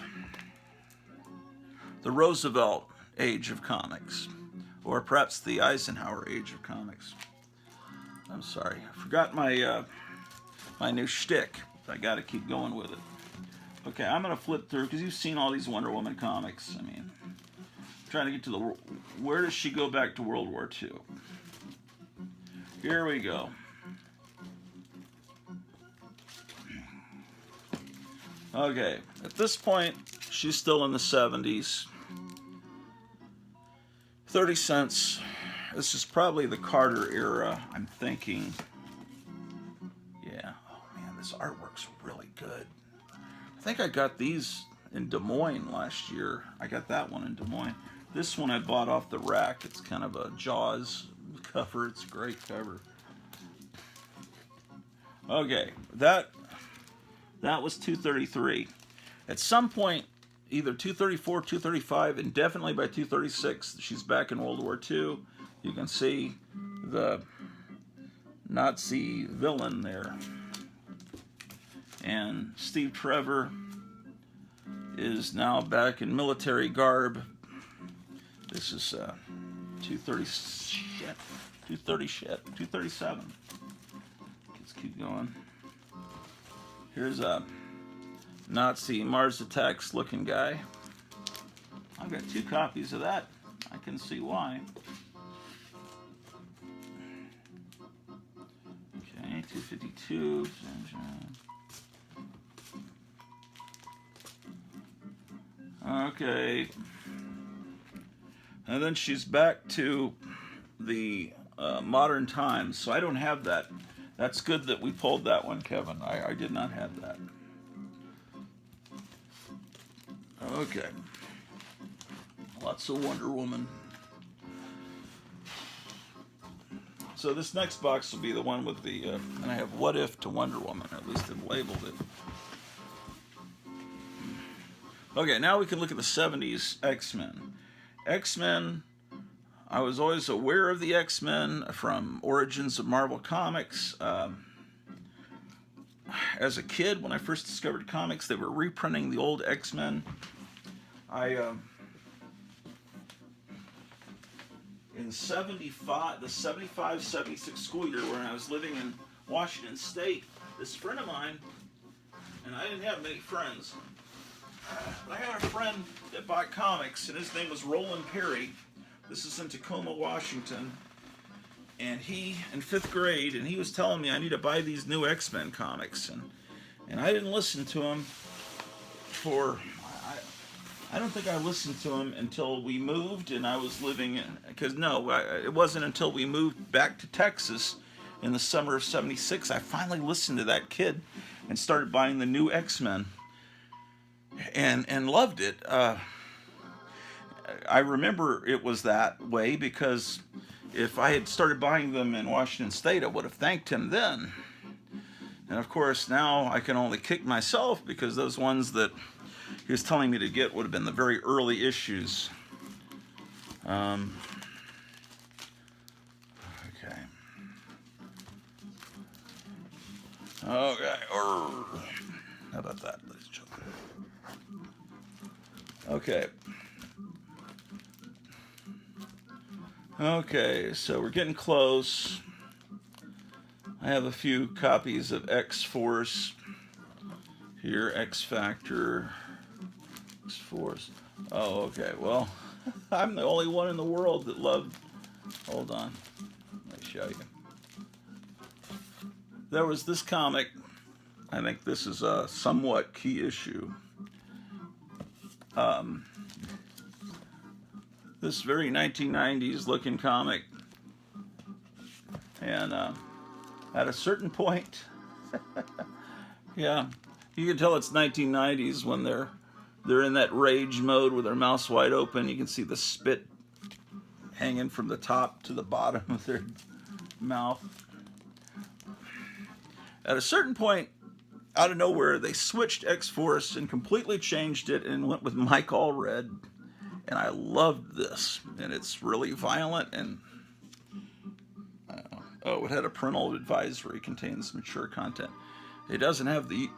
the Roosevelt age of comics, or perhaps the Eisenhower age of comics. I'm sorry, I forgot my my new shtick. I got to keep going with it. Okay, I'm gonna flip through because you've seen all these Wonder Woman comics. I mean, I'm trying to get to the, where does she go back to World War II? Here we go. Okay, at this point, she's still in the 70s. 30 cents. This is probably the Carter era, I'm thinking. Yeah. Oh man, this artwork's really good. I think I got these in Des Moines last year. I got that one in Des Moines. This one I bought off the rack. It's kind of a Jaws cover. It's a great cover. Okay, that was 233. At some point, either 234, 235, and definitely by 236, she's back in World War II. You can see the Nazi villain there. And Steve Trevor is now back in military garb. This is 237. Let's keep going. Here's a Nazi Mars Attacks looking guy. I've got 2 copies of that. I can see why. Okay, 252. Okay. And then she's back to the modern times. So I don't have that. That's good that we pulled that one, Kevin. I did not have that. Okay. Lots of Wonder Woman. So this next box will be the one with the, and I have What If to Wonder Woman, at least I've labeled it. Okay, now we can look at the 70s X-Men. X-Men, I was always aware of the X-Men from Origins of Marvel Comics. As a kid, when I first discovered comics, they were reprinting the old X-Men. In 75, the 75-76 school year, when I was living in Washington State, this friend of mine, and I didn't have many friends, but I had a friend that bought comics, and his name was Roland Perry. This is in Tacoma, Washington. And he, in 5th grade, and he was telling me I need to buy these new X-Men comics. And I didn't listen to him for, I don't think I listened to him until we moved and I was living in, because it wasn't until we moved back to Texas in the summer of 76, I finally listened to that kid and started buying the new X-Men and loved it. I remember it was that way because if I had started buying them in Washington State, I would have thanked him then. And of course, now I can only kick myself because those ones that he was telling me to get would have been the very early issues. Okay. Okay. How about that, ladies and gentlemen? Okay. Okay, so we're getting close. I have a few copies of X-Force here, X-Factor, X-Force. Oh, okay, well, I'm the only one in the world that loved, hold on, let me show you. There was this comic I think this is a somewhat key issue. This very 1990s looking comic, and at a certain point, yeah, you can tell it's 1990s when they're in that rage mode with their mouths wide open. You can see the spit hanging from the top to the bottom of their mouth. At a certain point, out of nowhere, they switched X-Force and completely changed it and went with Mike Allred. And I loved this. And it's really violent and... oh, it had a parental advisory, contains mature content. It doesn't have the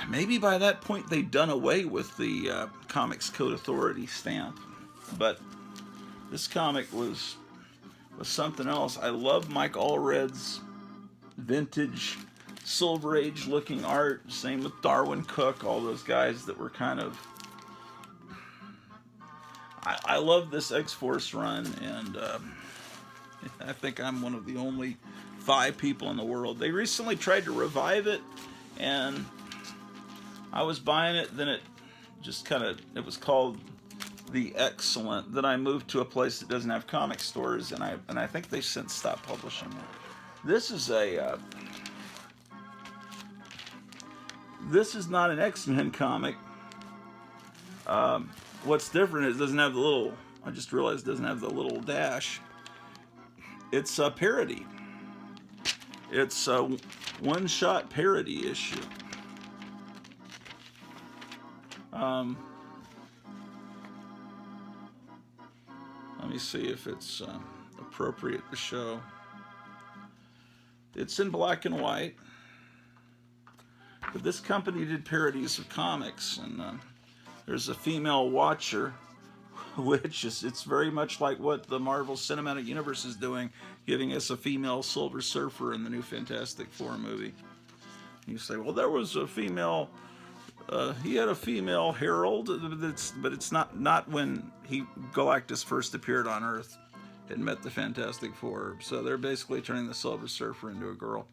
maybe by that point they'd done away with the Comics Code Authority stamp. But this comic was something else. I love Mike Allred's vintage Silver Age looking art. Same with Darwin Cook, all those guys that were kind of... I love this X-Force run, and I think I'm one of the only 5 people in the world. They recently tried to revive it, and I was buying it, then it just kind of... it was called The Excellent. Then I moved to a place that doesn't have comic stores, and I think they've since stopped publishing it. This is a... this is not an X-Men comic. What's different is it doesn't have the little... I just realized it doesn't have the little dash. It's a parody. It's a one-shot parody issue. Let me see if it's appropriate to show. It's in black and white. But this company did parodies of comics, and there's a female Watcher, which is, it's very much like what the Marvel Cinematic Universe is doing, giving us a female Silver Surfer in the new Fantastic Four movie. You say, well, there was a female, he had a female Herald, but it's not when Galactus first appeared on Earth and met the Fantastic Four. So they're basically turning the Silver Surfer into a girl.